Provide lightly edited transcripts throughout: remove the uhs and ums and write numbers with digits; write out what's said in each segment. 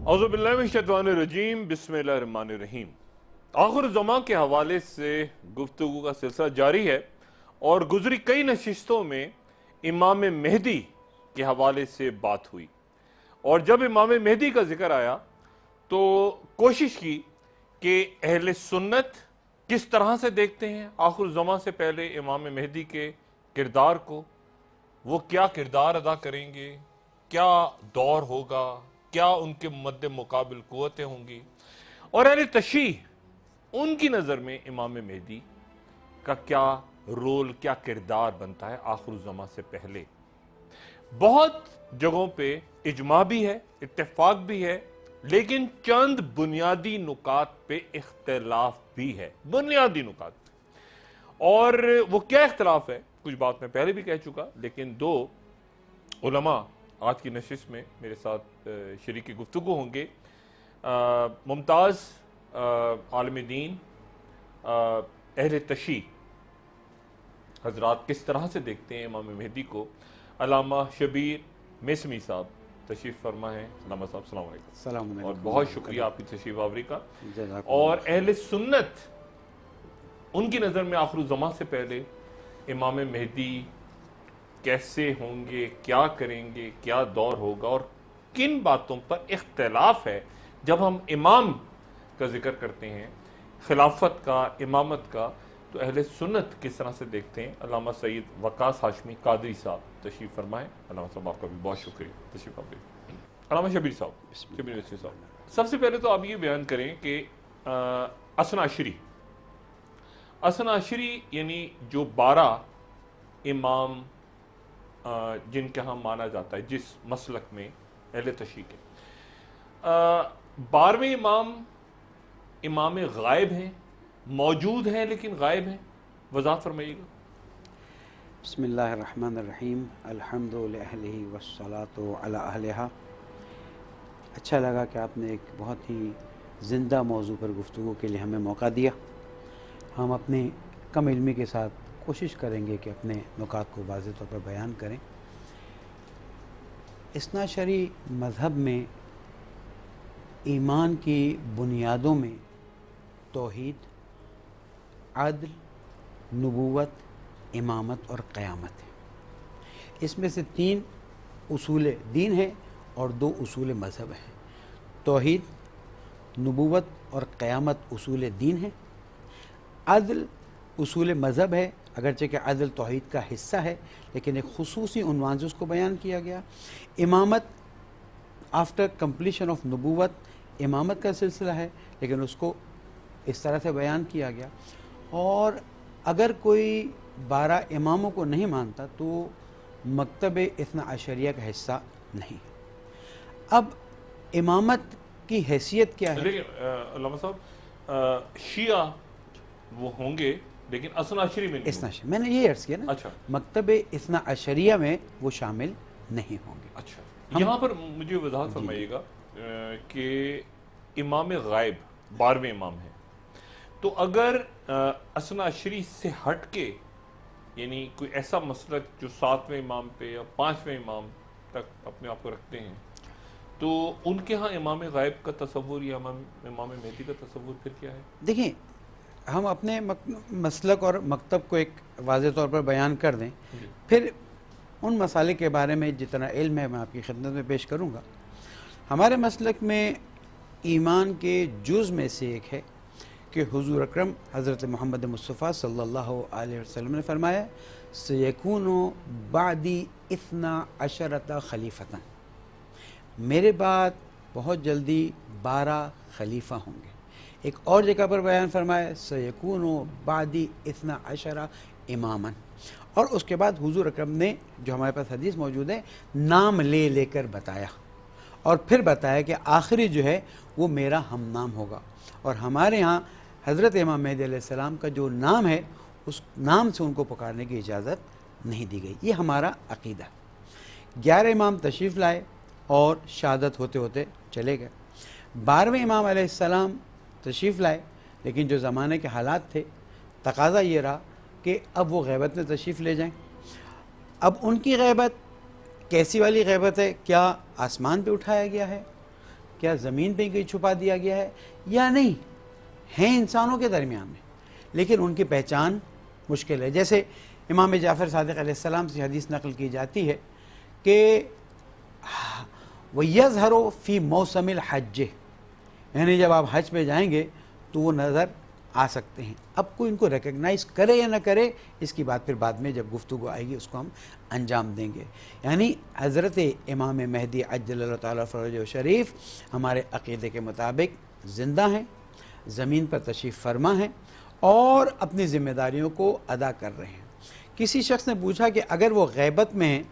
اعوذ باللہ من الشیطان الرجیم بسم اللہ الرحمن الرحیم۔ آخر زمان کے حوالے سے گفتگو کا سلسلہ جاری ہے اور گزری کئی نشستوں میں امام مہدی کے حوالے سے بات ہوئی، اور جب امام مہدی کا ذکر آیا تو کوشش کی کہ اہل سنت کس طرح سے دیکھتے ہیں آخر زمان سے پہلے امام مہدی کے کردار کو، وہ کیا کردار ادا کریں گے، کیا دور ہوگا، کیا ان کے مد مقابل قوتیں ہوں گی، اور اہل تشیع ان کی نظر میں امام مہدی کا کیا رول، کیا کردار بنتا ہے آخر الزمان سے پہلے۔ بہت جگہوں پہ اجماع بھی ہے، اتفاق بھی ہے، لیکن چند بنیادی نکات پہ اختلاف بھی ہے، بنیادی نکات پہ۔ اور وہ کیا اختلاف ہے، کچھ بات میں پہلے بھی کہہ چکا، لیکن دو علماء آج کی نشست میں میرے ساتھ شریک گفتگو ہوں گے۔ ممتاز عالم دین، اہل تشیع حضرات کس طرح سے دیکھتے ہیں امام مہدی کو، علامہ شبیر میسمی صاحب تشریف فرما ہے۔ علامہ صاحب السلام علیکم۔ السلام علیکم، اور بہت شکریہ آپ کی تشریف آوری کا۔ جزاک اور اہل سنت ان کی نظر میں آخر الزمان سے پہلے امام مہدی کیسے ہوں گے، کیا کریں گے، کیا دور ہوگا، اور کن باتوں پر اختلاف ہے جب ہم امام کا ذکر کرتے ہیں، خلافت کا، امامت کا، تو اہل سنت کس طرح سے دیکھتے ہیں۔ علامہ سید وقاص ہاشمی قادری صاحب تشریف فرمائیں۔ علامہ صاحب آپ کا بھی بہت شکریہ تشریف آوری۔ علامہ شبیر صاحب، شبیر نسوی صاحب، سب سے پہلے تو آپ یہ بیان کریں کہ اثنا عشری یعنی جو 12 امام جن کے ہاں مانا جاتا ہے، جس مسلک میں اہل تشیع کے 12ویں امام، امام غائب ہیں، موجود ہیں لیکن غائب ہیں، وضاحت فرمائیے گا۔ بسم اللہ الرحمن الرحیم، الحمد للہ والصلاۃ علی اہلہا۔ اچھا لگا کہ آپ نے ایک بہت ہی زندہ موضوع پر گفتگو کے لیے ہمیں موقع دیا۔ ہم اپنے کم علمی کے ساتھ کوشش کریں گے کہ اپنے نکات کو واضح طور پر بیان کریں۔ اثنا عشری مذہب میں ایمان کی بنیادوں میں توحید، عدل، نبوت، امامت اور قیامت ہے۔ اس میں سے 3 اصول دین ہیں اور 2 اصول مذہب ہیں۔ توحید، نبوت اور قیامت اصول دین ہیں۔ عدل اصول مذہب ہے، اگرچہ کہ عدل توحید کا حصہ ہے، لیکن ایک خصوصی عنوان سے اس کو بیان کیا گیا۔ امامت آفٹر کمپلیشن آف نبوت امامت کا سلسلہ ہے، لیکن اس کو اس طرح سے بیان کیا گیا۔ اور اگر کوئی 12 اماموں کو نہیں مانتا تو مکتب اثنا عشریہ کا حصہ نہیں۔ اب امامت کی حیثیت کیا ہے؟ لیکن علامہ صاحب شیعہ وہ ہوں گے لیکن اثنا عشری میں نہیں اثنا عشری، میں نے یہ عرض کیا نا، اچھا مکتب اثنا عشریہ میں وہ شامل نہیں ہوں گے۔ اچھا، یہاں پر مجھے وضاحت فرمائیے گا کہ امام غائب 12ویں امام ہیں، تو اگر اثنا عشری سے ہٹ کے یعنی کوئی ایسا مسلک جو 7ویں امام پہ یا 5ویں امام تک اپنے آپ کو رکھتے ہیں، تو ان کے ہاں امام غائب کا تصور یا امام مہدی کا تصور پھر کیا ہے؟ دیکھیں، ہم اپنے مسلک اور مکتب کو ایک واضح طور پر بیان کر دیں، پھر ان مسائل کے بارے میں جتنا علم ہے میں آپ کی خدمت میں پیش کروں گا۔ ہمارے مسلک میں ایمان کے جز میں سے ایک ہے کہ حضور اکرم حضرت محمد مصطفیٰ صلی اللہ علیہ وسلم نے فرمایا سیکون بعدی 12 خلیفتاً، میرے بعد بہت جلدی 12 خلیفہ ہوں گے۔ ایک اور جگہ پر بیان فرمایا سیکون بعدی 12 اماماً، اور اس کے بعد حضور اکرم نے، جو ہمارے پاس حدیث موجود ہے، نام لے لے کر بتایا، اور پھر بتایا کہ آخری جو ہے وہ میرا ہم نام ہوگا، اور ہمارے ہاں حضرت امام مہدی علیہ السلام کا جو نام ہے اس نام سے ان کو پکارنے کی اجازت نہیں دی گئی۔ یہ ہمارا عقیدہ۔ 11 امام تشریف لائے اور شہادت ہوتے ہوتے چلے گئے۔ 12ویں امام علیہ السلام تشریف لائے، لیکن جو زمانے کے حالات تھے، تقاضا یہ رہا کہ اب وہ غیبت میں تشریف لے جائیں۔ اب ان کی غیبت کیسی والی غیبت ہے؟ کیا آسمان پہ اٹھایا گیا ہے؟ کیا زمین پہ کہیں چھپا دیا گیا ہے یا نہیں، ہیں انسانوں کے درمیان میں، لیکن ان کی پہچان مشکل ہے۔ جیسے امام جعفر صادق علیہ السلام سے حدیث نقل کی جاتی ہے کہ وَيَظْهَرُ فِي مَوْسَمِ الْحَجِّ، یعنی جب آپ حج پہ جائیں گے تو وہ نظر آ سکتے ہیں۔ اب کوئی ان کو ریکگنائز کرے یا نہ کرے اس کی بات پھر بعد میں جب گفتگو آئے گی اس کو ہم انجام دیں گے۔ یعنی حضرت امام مہدی عجل اللہ تعالیٰ فرجہ شریف ہمارے عقیدے کے مطابق زندہ ہیں، زمین پر تشریف فرما ہیں اور اپنی ذمہ داریوں کو ادا کر رہے ہیں۔ کسی شخص نے پوچھا کہ اگر وہ غیبت میں ہیں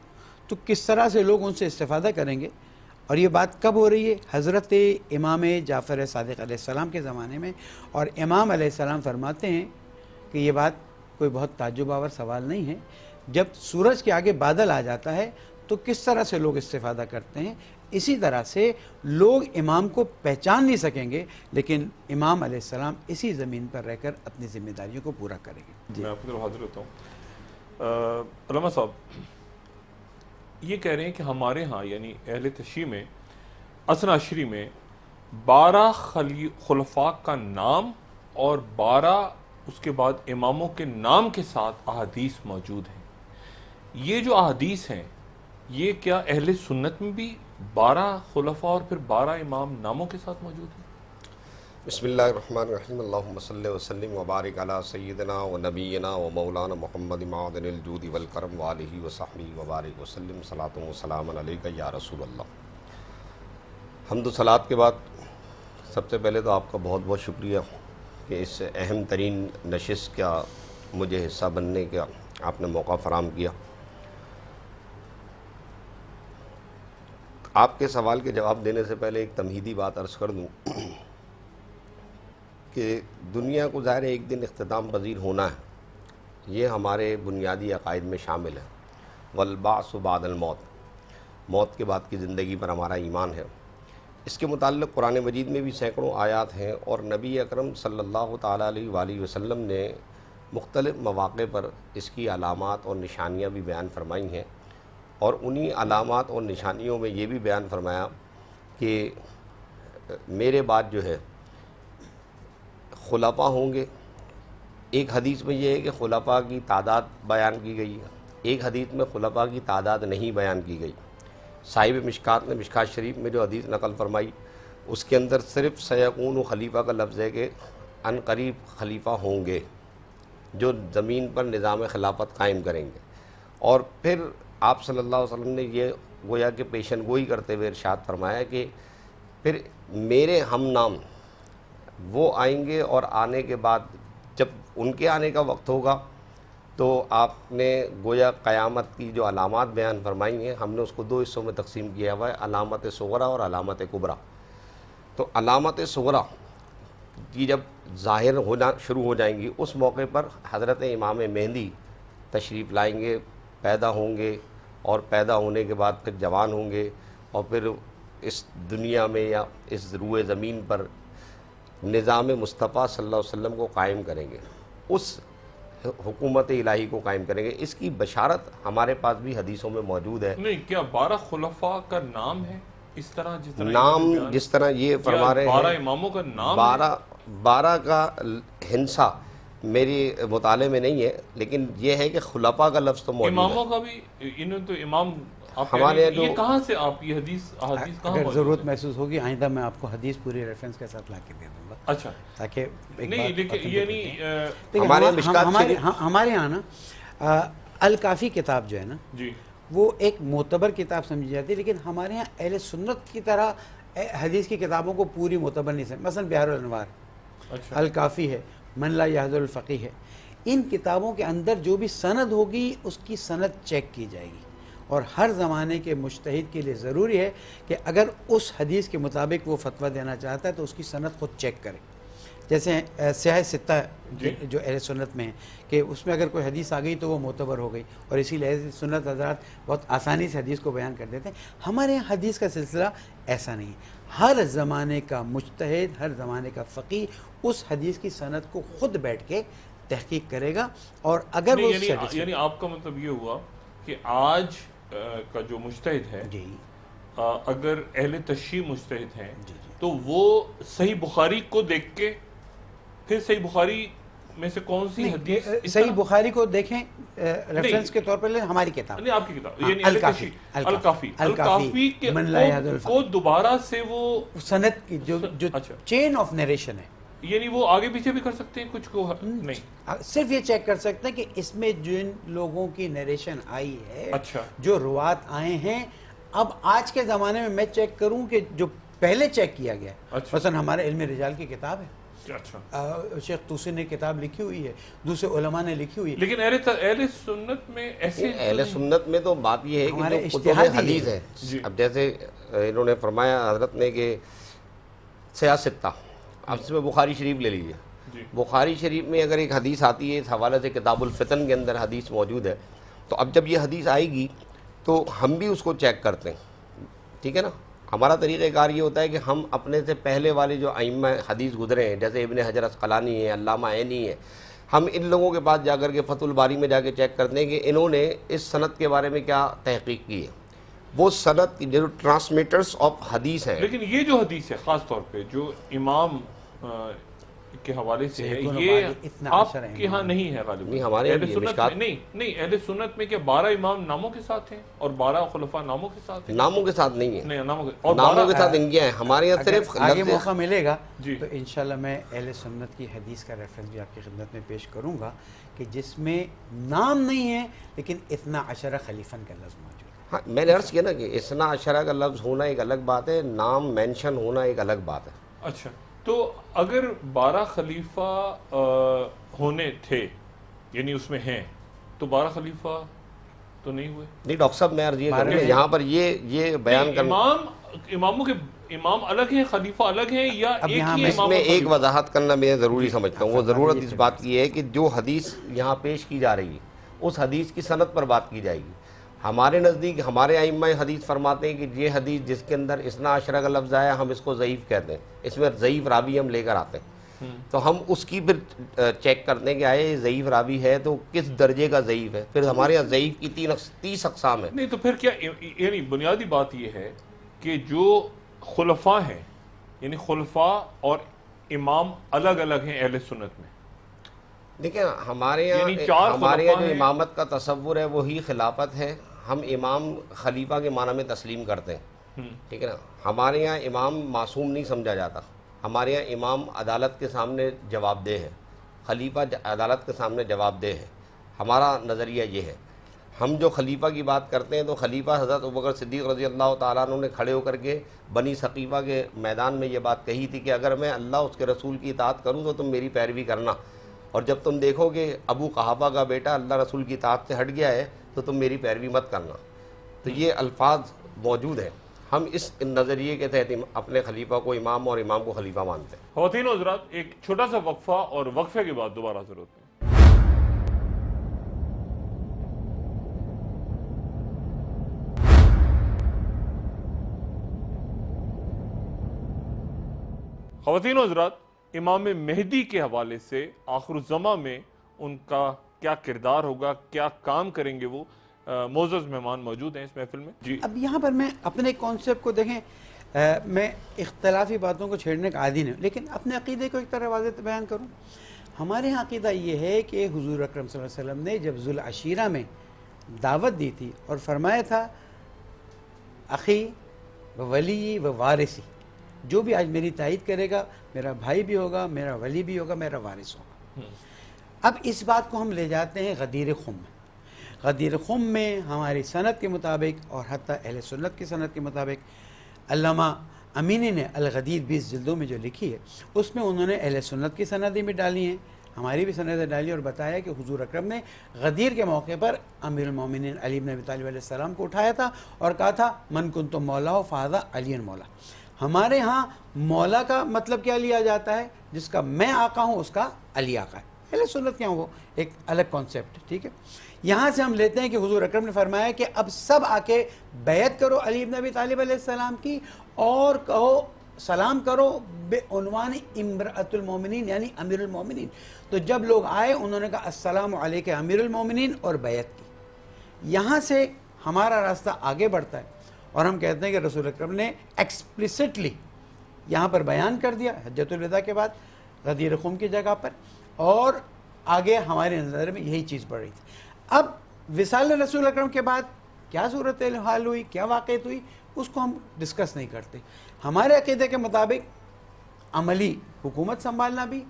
تو کس طرح سے لوگ ان سے استفادہ کریں گے، اور یہ بات کب ہو رہی ہے؟ حضرت امام جعفر صادق علیہ السلام کے زمانے میں، اور امام علیہ السلام فرماتے ہیں کہ یہ بات کوئی بہت تعجب آور سوال نہیں ہے، جب سورج کے آگے بادل آ جاتا ہے تو کس طرح سے لوگ استفادہ کرتے ہیں، اسی طرح سے لوگ امام کو پہچان نہیں سکیں گے، لیکن امام علیہ السلام اسی زمین پر رہ کر اپنی ذمہ داریوں کو پورا کریں گے۔ میں آپ کی طرف حاضر ہوتا ہوں۔ علامہ صاحب یہ کہہ رہے ہیں کہ ہمارے ہاں یعنی اہل تشیع میں اثنا عشری میں 12 خلفاء کا نام اور 12 اس کے بعد اماموں کے نام کے ساتھ احادیث موجود ہیں۔ یہ جو احادیث ہیں یہ کیا اہل سنت میں بھی 12 خلفاء اور پھر 12 امام ناموں کے ساتھ موجود ہیں؟ بسم اللہ الرحمن الرحیم، اللہم صلی وسلم وبارک علی سیدنا و نبینا و مولانا محمد معدن الجود والکرم وآلہ وصحبہ وبارک وسلم، صلاۃ و سلام علیکہ یا رسول اللہ۔ حمد و صلاۃ کے بعد سب سے پہلے تو آپ کا بہت بہت شکریہ کہ اس اہم ترین نشست کا مجھے حصہ بننے کا آپ نے موقع فراہم کیا۔ آپ کے سوال کے جواب دینے سے پہلے ایک تمہیدی بات عرض کر دوں کہ دنیا کو ظاہر ایک دن اختتام پذیر ہونا ہے، یہ ہمارے بنیادی عقائد میں شامل ہے۔ والبعث بعد الموت، موت کے بعد کی زندگی پر ہمارا ایمان ہے۔ اس کے متعلق قرآن مجید میں بھی سینکڑوں آیات ہیں، اور نبی اکرم صلی اللہ تعالیٰ علیہ وآلہ وسلم نے مختلف مواقع پر اس کی علامات اور نشانیاں بھی بیان فرمائی ہیں، اور انہی علامات اور نشانیوں میں یہ بھی بیان فرمایا کہ میرے بعد جو ہے خلفاء ہوں گے۔ ایک حدیث میں یہ ہے کہ خلفاء کی تعداد بیان کی گئی ہے، ایک حدیث میں خلفاء کی تعداد نہیں بیان کی گئی۔ صاحب مشکات نے مشکات شریف میں جو حدیث نقل فرمائی اس کے اندر صرف سیکون و خلیفہ کا لفظ ہے کہ ان قریب خلیفہ ہوں گے جو زمین پر نظام خلافت قائم کریں گے۔ اور پھر آپ صلی اللہ علیہ وسلم نے یہ گویا کہ پیشن گوئی کرتے ہوئے ارشاد فرمایا کہ پھر میرے ہم نام وہ آئیں گے، اور آنے کے بعد جب ان کے آنے کا وقت ہوگا تو آپ نے گویا قیامت کی جو علامات بیان فرمائی ہیں، ہم نے اس کو 2 حصوں میں تقسیم کیا ہوا ہے، علامت صغریٰ اور علامت کبریٰ۔ تو علامت صغریٰ کی جب ظاہر ہونا شروع ہو جائیں گی اس موقع پر حضرت امام مہدی تشریف لائیں گے، پیدا ہوں گے، اور پیدا ہونے کے بعد پھر جوان ہوں گے، اور پھر اس دنیا میں یا اس روئے زمین پر نظام مصطفیٰ صلی اللہ علیہ وسلم کو قائم کریں گے، اس حکومت الہی کو قائم کریں گے۔ اس کی بشارت ہمارے پاس بھی حدیثوں میں موجود ہے۔ نہیں، کیا 12 خلفاء کا نام ہے اس طرح جس طرح نام جس طرح یہ فرما رہے ہیں 12 اماموں کا نام ہے؟ 12 کا ہنسا میری مطالعے میں نہیں ہے، لیکن یہ ہے کہ خلفاء کا لفظ تو موجود ہے۔ اماموں کا بھی انہوں تو امام آپ ہمارے یہ کہاں سے آپ یہ حدیث کہاں اگر موجود ضرورت ہے؟ محسوس ہوگی آئندہ میں آپ کو حدیث پوری ریفرنس کے ساتھ لا کے دے دوں گا، اچھا تاکہ ایک نہیں، بات لیکن یہ نہیں دیکھیں، ہمارے مشکات ہمارے ہاں نا الکافی کتاب جو ہے نا جی وہ ایک معتبر کتاب سمجھی جاتی ہے، لیکن ہمارے ہاں اہل سنت کی طرح حدیث کی کتابوں کو پوری معتبر نہیں سمجھ، مثلا بحار الانوار، اچھا الکافی ہے، من لا یحضر الفقیہ ہے، ان کتابوں کے اندر جو بھی سند ہوگی اس کی سند چیک کی جائے گی، اور ہر زمانے کے مجتہد کے لیے ضروری ہے کہ اگر اس حدیث کے مطابق وہ فتویٰ دینا چاہتا ہے تو اس کی سند خود چیک کرے۔ جیسے سیاہ ستہ جو اہل سنت میں ہے کہ اس میں اگر کوئی حدیث آ گئی تو وہ معتبر ہو گئی، اور اسی لحاظ سے سنت حضرات بہت آسانی سے حدیث کو بیان کر دیتے ہیں۔ ہمارے یہاں حدیث کا سلسلہ ایسا نہیں ہے، ہر زمانے کا مجتہد، ہر زمانے کا فقیہ اس حدیث کی سند کو خود بیٹھ کے تحقیق کرے گا، اور اگر وہ یعنی آپ کا مطلب یہ ہوا کہ آج کا جو مجتہد ہے جی اگر اہل تشیع مجتہد ہیں تو وہ صحیح بخاری کو دیکھ کے پھر صحیح بخاری میں سے کون سی حدیث صحیح بخاری کو دیکھیں ریفرنس کے طور پر لیں ہماری کتاب نہیں آپ کی کتاب یعنی الکافی الکافی کے کو دوبارہ سے وہ سند کی جو چین آف نیریشن ہے یعنی وہ آگے پیچھے بھی کر سکتے ہیں کچھ کو نہیں صرف یہ چیک کر سکتے ہیں کہ اس میں جن لوگوں کی نیریشن آئی ہے اچھا جو روات آئے ہیں اب آج کے زمانے میں میں چیک کروں کہ جو پہلے چیک کیا گیا ہے مثلا ہمارے علم رجال کی کتاب ہے شیخ توسی نے کتاب لکھی ہوئی ہے دوسرے علماء نے لکھی ہوئی ہے لیکن اہل سنت میں ایسے اہل سنت میں تو بات یہ ہے کہ جو کتب حدیث ہے اب جیسے انہوں نے فرمایا حضرت نے کہ سیاستہ اب اس میں بخاری شریف لے لیجیے بخاری شریف میں اگر ایک حدیث آتی ہے اس حوالے سے کتاب الفتن کے اندر حدیث موجود ہے تو اب جب یہ حدیث آئے گی تو ہم بھی اس کو چیک کرتے ہیں ٹھیک ہے نا ہمارا طریقہ کار یہ ہوتا ہے کہ ہم اپنے سے پہلے والے جو ائمہ حدیث گزرے ہیں جیسے ابن حجر عسقلانی ہے علامہ عینی ہے ہم ان لوگوں کے پاس جا کر کے فتح الباری میں جا کے چیک کرتے ہیں کہ انہوں نے اس سند کے بارے میں کیا تحقیق کی ہے وہ سند جو ٹرانسمیٹرز آف حدیث ہیں لیکن یہ جو حدیث ہے خاص طور پہ جو امام کے حوالے سے ہے یہ آپ کے ہاں نہیں ہے غالب نہیں ہمارے اہل سنت میں نہیں اہل سنت میں کہ 12 امام ناموں کے ساتھ ہیں اور 12 خلفاء ناموں کے ساتھ ہیں ناموں کے ساتھ نہیں ہے ناموں کے ساتھ ان کے ہیں ہمارے یہاں صرف آگے موقع ملے گا تو انشاءاللہ میں اہل سنت کی حدیث کا ریفرنس بھی آپ کی خدمت میں پیش کروں گا کہ جس میں نام نہیں ہے لیکن 12 خلیفہ کا لفظ موجود ہے ہاں میں نے عرض کیا نا کہ 12 کا لفظ ہونا ایک الگ بات ہے نام مینشن ہونا ایک الگ بات ہے اچھا تو اگر 12 خلیفہ ہونے تھے یعنی اس میں ہیں تو 12 خلیفہ تو نہیں ہوئے نہیں ڈاکٹر صاحب میں عرض یہ کروں گا یہاں پر یہ بیان کرنا اماموں کے امام الگ ہیں خلیفہ الگ ہیں یا ایک ہی اس میں ایک وضاحت کرنا میں ضروری سمجھتا ہوں وہ ضرورت اس بات کی ہے کہ جو حدیث یہاں پیش کی جا رہی ہے اس حدیث کی سند پر بات کی جائے گی ہمارے نزدیک ہمارے ائمہ حدیث فرماتے ہیں کہ یہ حدیث جس کے اندر 12 کا لفظ آیا ہم اس کو ضعیف کہتے ہیں اس میں ضعیف راوی ہم لے کر آتے ہیں تو ہم اس کی پھر چیک کرتے ہیں کہ آئے ضعیف راوی ہے تو کس درجے کا ضعیف ہے پھر ہمارے یہاں ضعیف کی 30 اقسام ہیں نہیں تو پھر کیا یعنی بنیادی بات یہ ہے کہ جو خلفاء ہیں یعنی خلفاء اور امام الگ الگ ہیں اہل سنت میں دیکھیں ہمارے یہاں جو امامت کا تصور ہے وہی خلافت ہے ہم امام خلیفہ کے معنی میں تسلیم کرتے ہیں ٹھیک ہے نا ہمارے یہاں امام معصوم نہیں سمجھا جاتا ہمارے یہاں امام عدالت کے سامنے جواب دہ ہے خلیفہ عدالت کے سامنے جواب دہ ہے ہمارا نظریہ یہ ہے ہم جو خلیفہ کی بات کرتے ہیں تو خلیفہ حضرت ابوبکر صدیق رضی اللہ تعالیٰ عنہ نے کھڑے ہو کر کے بنی ثقیفہ کے میدان میں یہ بات کہی تھی کہ اگر میں اللہ اس کے رسول کی اطاعت کروں تو تم میری پیروی کرنا اور جب تم دیکھو کہ ابو قحافہ کا بیٹا اللہ رسول کی اطاعت سے ہٹ گیا ہے تو تم میری پیروی مت کرنا تو یہ الفاظ موجود ہیں ہم اس نظریے کے تحت اپنے خلیفہ کو امام اور امام کو خلیفہ مانتے ہیں خواتین و حضرات ایک چھوٹا سا وقفہ اور وقفے کے بعد دوبارہ حاضر ہوتے ہیں خواتین و حضرات امام مہدی کے حوالے سے آخر الزماں میں ان کا کیا کردار ہوگا کیا کام کریں گے وہ معزز مہمان موجود ہیں اس محفل میں جی اب یہاں پر میں اپنے کانسیپٹ کو دیکھیں میں اختلافی باتوں کو چھیڑنے کا عادی نہیں ہوں لیکن اپنے عقیدے کو ایک طرح واضح بیان کروں ہمارے یہاں عقیدہ یہ ہے کہ حضور اکرم صلی اللہ علیہ وسلم نے جب ذوالعشیرہ میں دعوت دی تھی اور فرمایا تھا اخی و ولی و وارثی جو بھی آج میری تائید کرے گا میرا بھائی بھی ہوگا میرا ولی بھی ہوگا میرا وارث ہوگا اب اس بات کو ہم لے جاتے ہیں غدیر خم میں غدیر خم میں ہماری سند کے مطابق اور حتیٰ اہل سنت کی سند کے مطابق علامہ امینی نے الغدیر 20 جلدوں میں جو لکھی ہے اس میں انہوں نے اہل سنت کی سندیں بھی ڈالی ہیں ہماری بھی سندیں ڈالی اور بتایا کہ حضور اکرم نے غدیر کے موقع پر امیر المومنین علی بن ابی طالب علیہ السلام کو اٹھایا تھا اور کہا تھا من کنتم مولا فہذا علی مولا ہمارے ہاں مولا کا مطلب کیا لیا جاتا ہے جس کا میں آقا ہوں اس کا علی آقا ہے اہل سنت کیا وہ ایک الگ کانسیپٹ ٹھیک ہے یہاں سے ہم لیتے ہیں کہ حضور اکرم نے فرمایا کہ اب سب آ کے بیعت کرو علی بن ابی طالب علیہ السلام کی اور کہو سلام کرو بے عنوان امرأۃ المومنین یعنی امیر المومنین تو جب لوگ آئے انہوں نے کہا السلام علیک امیر المومنین اور بیعت کی یہاں سے ہمارا راستہ آگے بڑھتا ہے اور ہم کہتے ہیں کہ رسول اکرم نے ایکسپلیسٹلی یہاں پر بیان کر دیا حجۃ الوداع کے بعد غدیر خم کی جگہ پر، اور آگے ہمارے نظر میں یہی چیز پڑ رہی تھی۔ اب وصال رسول اکرم کے بعد کیا صورت حال ہوئی، کیا واقعات ہوئی، اس کو ہم ڈسکس نہیں کرتے۔ ہمارے عقیدے کے مطابق عملی حکومت سنبھالنا بھی،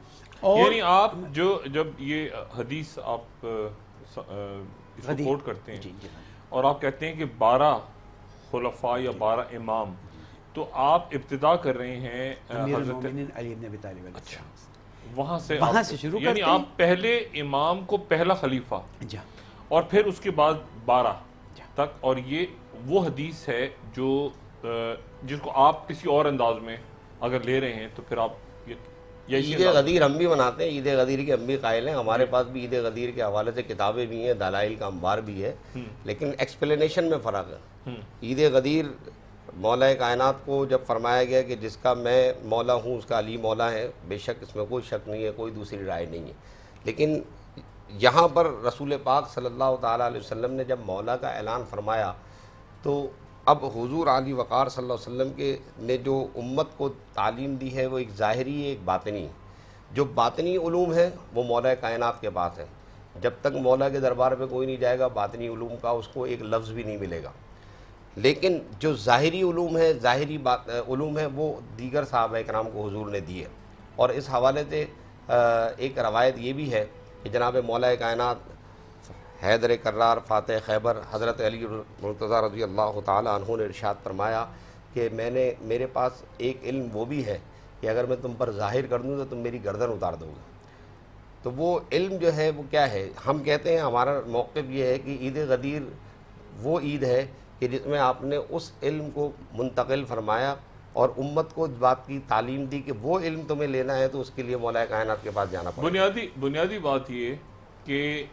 اور یعنی آپ جب یہ حدیث آپ اس کو کوٹ کرتے ہیں اور آپ کہتے ہیں کہ 12 خلفاء یا 12 امام، تو آپ ابتدا کر رہے ہیں امیر حضرت المومنین علی بن ابی طالب علیہ السلام، وہاں سے شروع یعنی کرتے ہیں۔ آپ پہلے امام کو پہلا خلیفہ جی اور پھر اس کے بعد 12 تک، اور یہ وہ حدیث ہے جو جس کو آپ کسی اور انداز میں اگر لے رہے ہیں تو پھر آپ عید غدیر ہم بھی مناتے ہیں، عید غدیر کے ہم بھی قائل ہیں، ہمارے پاس بھی عید غدیر کے حوالے سے کتابیں بھی ہیں، دلائل کا انبار بھی ہے، لیکن ایکسپلینیشن میں فرق ہے۔ عید غدیر مولا کائنات کو جب فرمایا گیا کہ جس کا میں مولا ہوں اس کا علی مولا ہے، بے شک اس میں کوئی شک نہیں ہے، کوئی دوسری رائے نہیں ہے، لیکن یہاں پر رسول پاک صلی اللہ تعالیٰ علیہ وسلم نے جب مولا کا اعلان فرمایا تو اب حضور علی وقار صلی اللہ علیہ وسلم کے نے جو امت کو تعلیم دی ہے وہ ایک ظاہری ہے، ایک باطنی ہے۔ جو باطنی علوم ہے وہ مولا کائنات کے پاس ہے، جب تک مولا کے دربار پہ کوئی نہیں جائے گا باطنی علوم کا اس کو ایک لفظ بھی نہیں ملے گا، لیکن جو ظاہری علوم ہے، ظاہری علوم ہے، وہ دیگر صحابہ کرام کو حضور نے دی ہے۔ اور اس حوالے سے ایک روایت یہ بھی ہے کہ جناب مولا کائنات حیدر کرار فاتح خیبر حضرت علی مرتضیٰ رضی اللہ تعالی عنہ نے ارشاد فرمایا کہ میرے پاس ایک علم وہ بھی ہے کہ اگر میں تم پر ظاہر کر دوں تو تم میری گردن اتار دو گے۔ تو وہ علم جو ہے وہ کیا ہے؟ ہم کہتے ہیں ہمارا موقف یہ ہے کہ عید غدیر وہ عید ہے کہ جس میں آپ نے اس علم کو منتقل فرمایا اور امت کو اس بات کی تعلیم دی کہ وہ علم تمہیں لینا ہے تو اس کے لیے مولا کائنات کے پاس جانا پڑے۔ بنیادی بات یہ کہ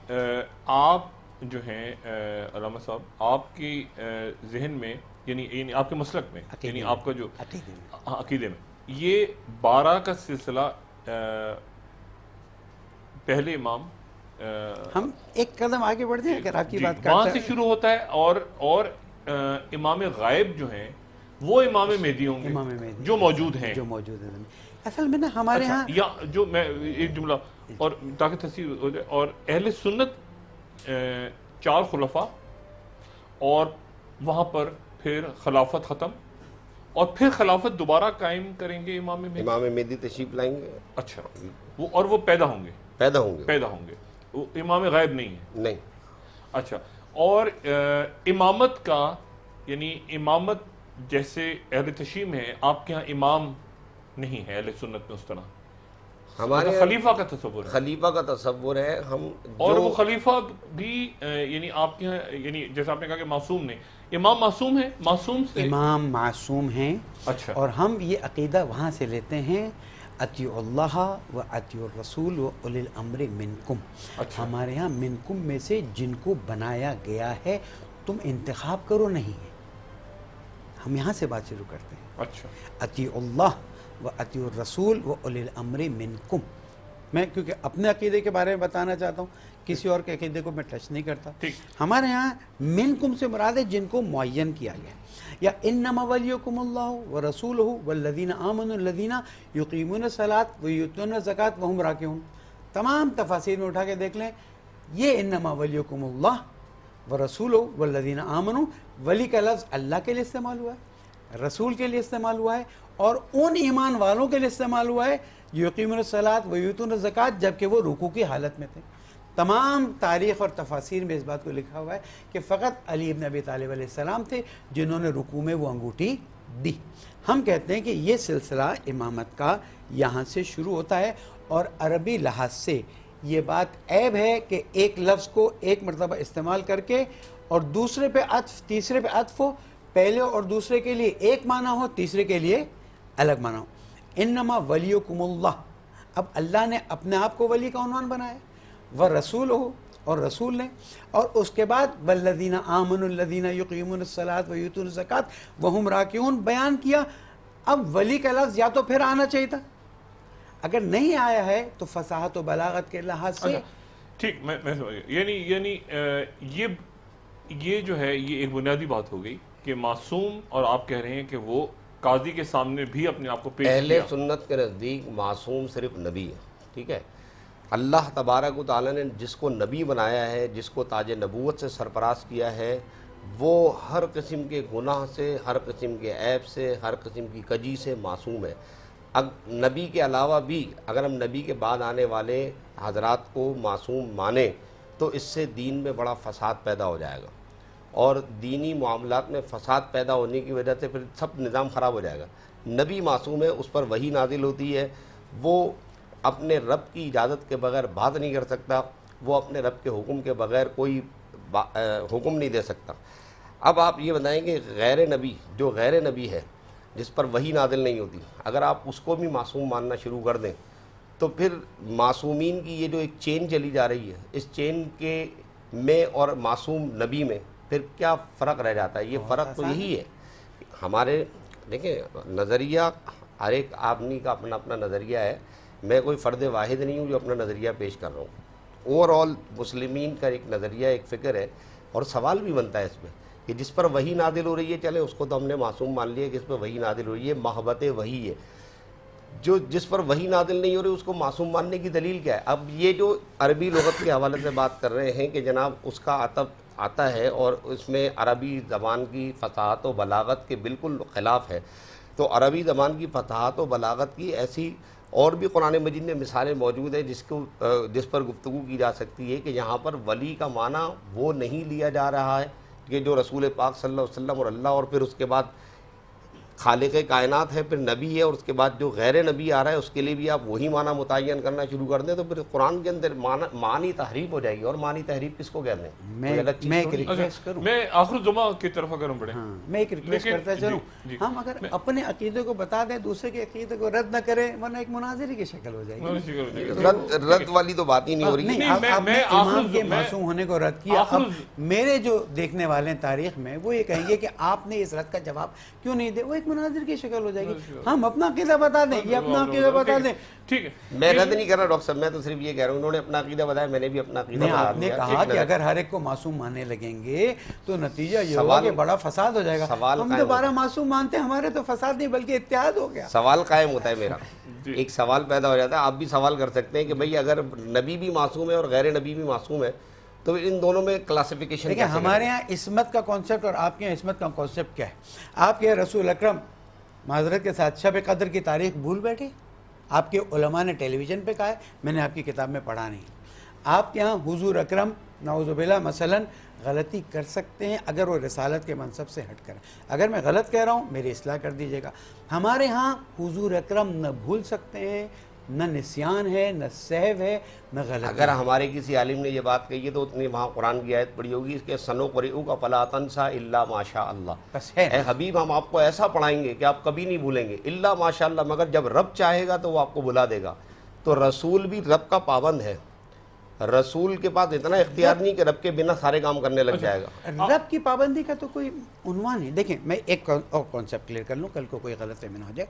آپ جو ہیں علامہ صاحب، آپ کی ذہن میں یعنی آپ کے مسلک میں، یعنی آپ کا جو عقیدے میں یہ 12 کا سلسلہ پہلے امام، ہم ایک قدم آگے بڑھ جائیں اگر آپ کی بات وہاں سے شروع ہوتا ہے، اور امام غائب جو ہیں وہ امام مہدی ہوں گے جو موجود ہیں، اصل میں نا ہمارے ہاں یا جو میں ایک جملہ اور تاکہ تصحیح ہو جائے، اور اہل سنت 4 خلفاء، اور وہاں پر پھر خلافت ختم، اور پھر خلافت دوبارہ قائم کریں گے امام مہدی تشریف لائیں گے۔ اچھا، وہ پیدا ہوں گے، وہ امام غائب نہیں ہے؟ نہیں۔ اچھا، اور امامت کا یعنی امامت جیسے اہل تشیع ہے، آپ کے ہاں امام نہیں ہے اہل سنت میں اس طرح، ہمارے خلیفہ کا تصور ہے، خلیفہ کا تصور ہے ہم، اور وہ خلیفہ بھی یعنی آپ کے ہاں یعنی جیسا آپ نے کہا کہ معصوم نہیں، امام معصوم ہے، معصوم سے امام معصوم ہیں۔ اچھا، اور ہم یہ عقیدہ وہاں سے لیتے ہیں اطیعوا اللہ و اطیعوا الرسول و اولی الامر منکم۔ ہمارے ہاں منکم میں سے جن کو بنایا گیا ہے تم انتخاب کرو نہیں ہے، ہم یہاں سے بات شروع کرتے ہیں۔ اچھا، اطیعوا اللہ و اطیعوا الرسول و اولی الامر منکم۔ میں کیونکہ اپنے عقیدے کے بارے میں بتانا چاہتا ہوں، کسی اور کے عقیدے کو میں ٹچ نہیں کرتا۔ ہمارے ہاں منکم سے مراد ہے جن کو معین کیا گیا ہے، یا انما ولیکم اللہ ورسولہ والذین آمنوا الذین یقیمون الصلاۃ ویؤتون الزکاۃ وہم راکعون۔ تمام تفاسیر میں اٹھا کے دیکھ لیں، یہ انما ولیکم اللہ ورسولہ والذین آمنوا، ولی کا لفظ اللہ کے لیے استعمال ہوا ہے، رسول کے لیے استعمال ہوا ہے، اور ان ایمان والوں کے لیے استعمال ہوا ہے یقیمون الصلاۃ ویؤتون الزکاۃ، جبکہ وہ رکوع کی حالت میں تھے۔ تمام تاریخ اور تفاسیر میں اس بات کو لکھا ہوا ہے کہ فقط علی بن ابی طالب علیہ السلام تھے جنہوں نے رکوع میں وہ انگوٹھی دی۔ ہم کہتے ہیں کہ یہ سلسلہ امامت کا یہاں سے شروع ہوتا ہے، اور عربی لحاظ سے یہ بات عیب ہے کہ ایک لفظ کو ایک مرتبہ استعمال کر کے اور دوسرے پہ عطف، تیسرے پہ عطف ہو، پہلے اور دوسرے کے لیے ایک معنی ہو، تیسرے کے لیے الگ معنی ہو۔ انما ولیکم اللہ، اب اللہ نے اپنے آپ کو ولی کا عنوان بنایا، ورسولہ، اور رسول نے، اور اس کے بعد والذین آمنوا الذین یقیمون الصلاۃ ویؤتون الزکاۃ وہم راکعون بیان کیا۔ اب ولی کا لفظ یا تو پھر آنا چاہیے تھا، اگر نہیں آیا ہے تو فصاحت و بلاغت کے لحاظ سے ٹھیک، میں یعنی یہ جو ہے یہ ایک بنیادی بات ہو گئی کہ معصوم، اور آپ کہہ رہے ہیں کہ وہ قاضی کے سامنے بھی اپنے آپ کو پیش اہل کیا. سنت کے نزدیک معصوم صرف نبی ہے. ٹھیک ہے، اللہ تبارک و تعالیٰ نے جس کو نبی بنایا ہے، جس کو تاج نبوت سے سرفراز کیا ہے، وہ ہر قسم کے گناہ سے، ہر قسم کے عیب سے، ہر قسم کی کجی سے معصوم ہے. نبی کے علاوہ بھی اگر ہم نبی کے بعد آنے والے حضرات کو معصوم مانیں تو اس سے دین میں بڑا فساد پیدا ہو جائے گا، اور دینی معاملات میں فساد پیدا ہونے کی وجہ سے پھر سب نظام خراب ہو جائے گا. نبی معصوم ہے، اس پر وحی نازل ہوتی ہے، وہ اپنے رب کی اجازت کے بغیر بات نہیں کر سکتا، وہ اپنے رب کے حکم کے بغیر کوئی حکم نہیں دے سکتا. اب آپ یہ بتائیں کہ غیر نبی، جو غیر نبی ہے، جس پر وحی نازل نہیں ہوتی، اگر آپ اس کو بھی معصوم ماننا شروع کر دیں تو پھر معصومین کی یہ جو ایک چین چلی جا رہی ہے، اس چین کے میں اور معصوم نبی میں پھر کیا فرق رہ جاتا ہے؟ یہ فرق تو یہی ہے. ہمارے دیکھیں نظریہ، ہر ایک آدمی کا اپنا اپنا نظریہ ہے. میں کوئی فرد واحد نہیں ہوں جو اپنا نظریہ پیش کر رہا ہوں. اوور آل مسلمین کا ایک نظریہ، ایک فکر ہے، اور سوال بھی بنتا ہے اس میں کہ جس پر وحی نازل ہو رہی ہے، چلے اس کو تو ہم نے معصوم مان لیا کہ اس پر وحی نازل ہو رہی ہے، محبت وحی ہے. جو جس پر وحی نازل نہیں ہو رہی اس کو معصوم ماننے کی دلیل کیا ہے؟ اب یہ جو عربی لغت کے حوالے سے بات کر رہے ہیں کہ جناب اس کا عطف آتا ہے اور اس میں عربی زبان کی فصاحت و بلاغت کے بالکل خلاف ہے، تو عربی زبان کی فصاحت و بلاغت کی ایسی اور بھی قرآن مجید میں مثالیں موجود ہیں جس پر گفتگو کی جا سکتی ہے کہ یہاں پر ولی کا معنی وہ نہیں لیا جا رہا ہے کہ جو رسول پاک صلی اللہ علیہ وسلم اور اللہ اور پھر اس کے بعد خالق کائنات ہے، پھر نبی ہے، اور اس کے بعد جو غیر نبی آ رہا ہے اس کے لیے بھی آپ وہی معنی متعین کرنا شروع کر دیں تو پھر قرآن کے اندر معنی تحریف ہو جائے گی. اور معنی تحریف کس کو کہتے ہیں؟ میں ایک ریکویسٹ کروں، میں آخر الزما کی طرف اگر ہم بڑھیں، میں ایک ریکویسٹ کرتا چلوں، ہم اگر اپنے عقیدے کو بتا دیں دوسرے کے عقیدے کو رد نہ کریں، ورنہ ایک مناظرے کی شکل ہو جائے گی. رد والی تو بات ہی نہیں ہو رہی. نہیں، آپ نے امام کے معصوم ہونے کو رد کیا. اب میرے جو دیکھنے والے تاریخ میں وہ یہ کہیں گے کہ آپ نے اس رد کا جواب کیوں نہیں دے، وہ ایک مناظر کی شکل ہو جائے گی. ہم اپنا عقیدہ بتا دیں، یہ اپنا عقیدہ بتا دیں. ٹھیک ہے، میں رد نہیں کر رہا ڈاکٹر صاحب، میں تو صرف یہ کہہ رہا ہوں انہوں نے اپنا عقیدہ بتایا، میں نے بھی اپنا عقیدہ بتا دیا. آپ نے کہا کہ اگر ہر ایک کو معصوم ماننے لگیں گے تو نتیجہ یہ ہوگا کہ بڑا فساد ہو جائے گا. ہم دوبارہ معصوم مانتے ہیں، ہمارے تو فساد نہیں بلکہ اتحاد ہو گیا. سوال قائم ہوتا ہے میرا، ایک سوال پیدا ہو جاتا ہے. آپ بھی سوال کر سکتے ہیں کہ بھئی اگر نبی بھی معصوم ہے اور غیر نبی بھی معصوم ہے تو ان دونوں میں کلاسیفیکیشن دیکھیں ہمارے ہاں عصمت کا کانسیپٹ اور آپ کے یہاں عصمت کا کانسیپٹ کیا ہے؟ آپ کے رسول اکرم معذرت کے ساتھ شب قدر کی تاریخ بھول بیٹھے. آپ کے علماء نے ٹیلی ویژن پہ کہا ہے، میں نے آپ کی کتاب میں پڑھا نہیں. آپ کے ہاں حضور اکرم نعوذ باللہ مثلا غلطی کر سکتے ہیں اگر وہ رسالت کے منصب سے ہٹ کر. اگر میں غلط کہہ رہا ہوں میری اصلاح کر دیجیے گا. ہمارے ہاں حضور اکرم نہ بھول سکتے ہیں، نہ نسیان ہے، نہ سہو ہے، نہ غلط. اگر ہمارے کسی عالم نے یہ بات کہی ہے تو اتنی وہاں قرآن کی آیت پڑھی ہوگی اس کے سنقرئک فلا تنسى الا ما شاء اللہ. بس ہے اے حبیب ہم آپ کو ایسا پڑھائیں گے کہ آپ کبھی نہیں بھولیں گے الا ما شاء اللہ، مگر جب رب چاہے گا تو وہ آپ کو بلا دے گا. تو رسول بھی رب کا پابند ہے، رسول کے پاس اتنا اختیار نہیں کہ رب کے بنا سارے کام کرنے لگ جائے گا. رب کی پابندی کا تو کوئی عنوان نہیں. دیکھیں میں ایک اور کانسیپٹ کلیئر کر لوں، کل کو کوئی غلط فہمی نہ ہو جائے.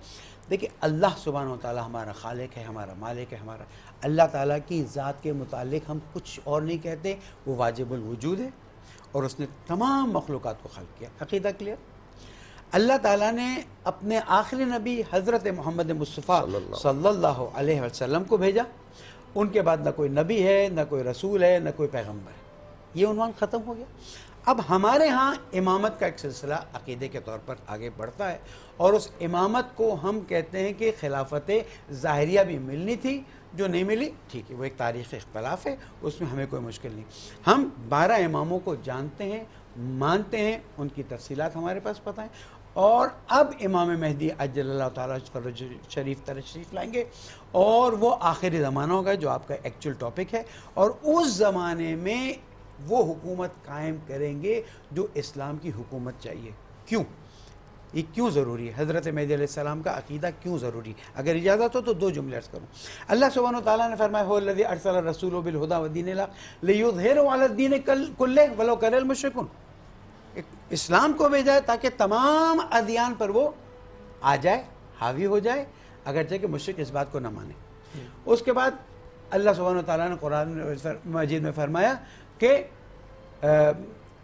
دیکھیں اللہ سبحانہ و تعالیٰ ہمارا خالق ہے، ہمارا مالک ہے. ہمارا اللہ تعالیٰ کی ذات کے متعلق ہم کچھ اور نہیں کہتے، وہ واجب الوجود ہے اور اس نے تمام مخلوقات کو خلق کیا. عقیدہ کلیئر. اللہ تعالیٰ نے اپنے آخری نبی حضرت محمد مصطفیٰ صلی اللہ علیہ وسلم کو بھیجا. ان کے بعد نہ کوئی نبی ہے، نہ کوئی رسول ہے، نہ کوئی پیغمبر ہے. یہ عنوان ختم ہو گیا. اب ہمارے ہاں امامت کا ایک سلسلہ عقیدے کے طور پر آگے بڑھتا ہے اور اس امامت کو ہم کہتے ہیں کہ خلافت ظاہریہ بھی ملنی تھی، جو نہیں ملی ٹھیک ہے، وہ ایک تاریخی اختلاف ہے، اس میں ہمیں کوئی مشکل نہیں. ہم 12 اماموں کو جانتے ہیں، مانتے ہیں، ان کی تفصیلات ہمارے پاس پتہ ہیں. اور اب امام مہدی عجل اللہ تعالیٰ شریف تشریف لائیں گے اور وہ آخری زمانہ ہوگا جو آپ کا ایکچول ٹاپک ہے. اور اس زمانے میں وہ حکومت قائم کریں گے جو اسلام کی حکومت چاہیے. کیوں؟ یہ کیوں ضروری ہے؟ حضرت مہدی علیہ السلام کا عقیدہ کیوں ضروری ہے؟ اگر اجازت ہو تو 2 جملے عرض کروں. اللہ سبحانہ و تعالیٰ نے فرمایا هو الذی ارسل الرسول بالهدى ودین الحق لیظہرہ علی الدین کلہ ولو کرہ المشرکون. اسلام کو بھیجا ہے تاکہ تمام ادیان پر وہ آ جائے، حاوی ہو جائے، اگرچہ کہ مشرک اس بات کو نہ مانے. اس کے بعد اللہ سبحانہ و تعالیٰ نے قرآن مجید میں فرمایا کہ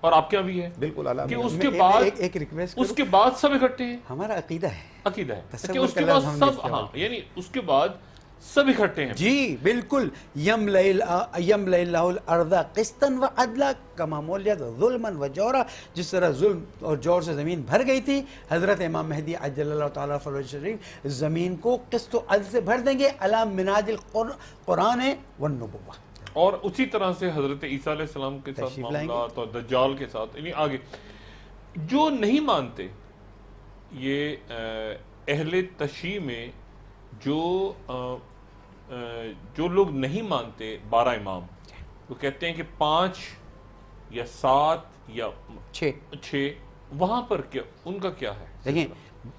اور آپ کے یہاں بھی ہے بالکل اعلیٰ کہ میں اس کے بعد ایک ریکویسٹ اس کے بعد سب اکٹھے ہیں؟ ہمارا عقیدہ ہے، عقیدہ ہے کہ تصور اس کے کا بعد لفظ ہم نے سب، استعمال ہاں یعنی اس کے بعد سب اکٹھے ہیں. جی بالکل. یملأ اللہ الارض قسطا وعدلا کما ملئت ظلما وجورا، جس طرح ظلم اور جور سے زمین بھر گئی تھی، حضرت امام مہدی عجل اللہ تعالیٰ فرج شریف زمین کو قسط و عدل سے بھر دیں گے، علی مناج القرآن والنبوہ. اور اسی طرح سے حضرت عیسیٰ علیہ السلام کے ساتھ تشریف لائیں گے. معاملات اور دجال کے ساتھ، یعنی آگے جو نہیں مانتے یہ اہل تشیع میں جو لوگ نہیں مانتے 12 امام، وہ کہتے ہیں کہ 5 یا 7 یا 6، وہاں پر کیا ان کا کیا ہے؟ دیکھیں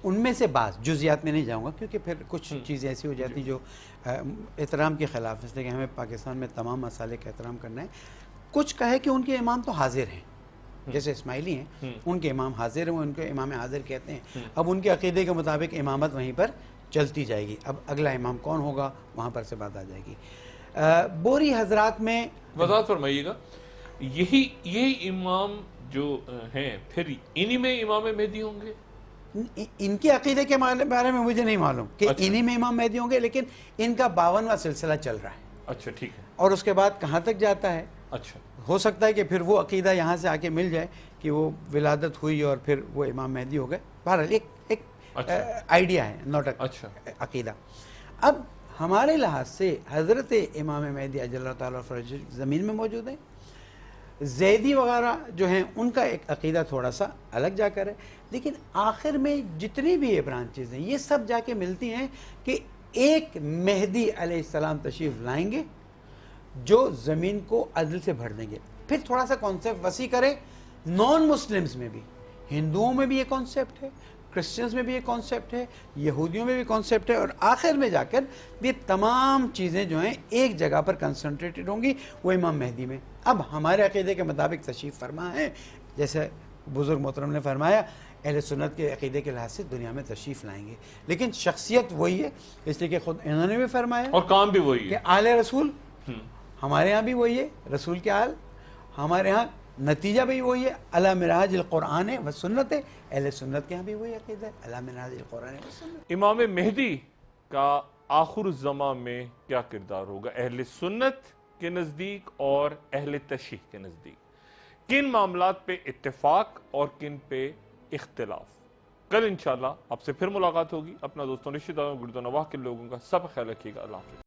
ان میں سے بعض جزیات میں نہیں جاؤں گا کیونکہ پھر کچھ چیزیں ایسی ہو جاتی جو احترام کے خلاف ہے، اس لیے کہ ہمیں پاکستان میں تمام مسائل کا احترام کرنا ہے. کچھ کہے کہ ان کے امام تو حاضر ہیں، جیسے اسماعیلی ہیں ان کے امام حاضر ہیں، وہ ان کے امام حاضر کہتے ہیں. اب ان کے عقیدے کے مطابق امامت وہیں پر چلتی جائے گی. اب اگلا امام کون ہوگا وہاں پر سے بات آ جائے گی. بوری حضرات میں وضاحت فرمائیے گا، یہی امام جو ہیں پھر انہی میں امام مہدی ہوں گے؟ ان کے عقیدے کے بارے میں مجھے نہیں معلوم کہ انہی میں امام مہدی ہوں گے، لیکن ان کا 52واں سلسلہ چل رہا ہے. اچھا ٹھیک ہے. اور اس کے بعد کہاں تک جاتا ہے؟ اچھا ہو سکتا ہے کہ پھر وہ عقیدہ یہاں سے آ کے مل جائے کہ وہ ولادت ہوئی اور پھر وہ امام مہدی ہو گئے. بہرحال ایک آئیڈیا ہے، نوٹ عقیدہ. اب ہمارے لحاظ سے حضرت امام مہدی عجل اللہ تعالیٰ فرج زمین میں موجود ہیں. زیدی وغیرہ جو ہیں ان کا ایک عقیدہ تھوڑا سا الگ جا کر ہے، لیکن آخر میں جتنی بھی یہ برانچز ہیں یہ سب جا کے ملتی ہیں کہ ایک مہدی علیہ السلام تشریف لائیں گے جو زمین کو عدل سے بھر دیں گے. پھر تھوڑا سا کانسیپٹ وسیع کریں، نان مسلمز میں بھی، ہندوؤں میں بھی یہ کانسیپٹ ہے، کرسچنز میں بھی یہ کانسیپٹ ہے، یہودیوں میں بھی کانسیپٹ ہے، اور آخر میں جا کر یہ تمام چیزیں جو ہیں ایک جگہ پر کنسنٹریٹڈ ہوں گی، وہ امام مہدی میں. اب ہمارے عقیدے کے مطابق تشریف فرما ہے، جیسے بزرگ محترم نے فرمایا اہل سنت کے عقیدے کے لحاظ سے دنیا میں تشریف لائیں گے، لیکن شخصیت وہی ہے، اس لیے کہ خود انہوں نے بھی فرمایا اور کام بھی وہی کہ ہے. آل رسول ہمارے ہاں بھی وہی ہے، رسول کے آل ہمارے ہاں، نتیجہ بھی وہی ہے، علی منہاج القرآن و سنت. اہل سنت کے ہاں بھی وہی عقیدہ ہے، علی منہاج القرآن و سنت. امام مہدی کا آخر الزمان میں کیا کردار ہوگا اہل سنت کے نزدیک اور اہل تشیع کے نزدیک؟ کن معاملات پہ اتفاق اور کن پہ اختلاف؟ کل انشاءاللہ آپ سے پھر ملاقات ہوگی. اپنا دوستوں رشتہ داروں گرد و نواح کے لوگوں کا سب خیال رکھیے گا. اللہ حافظ.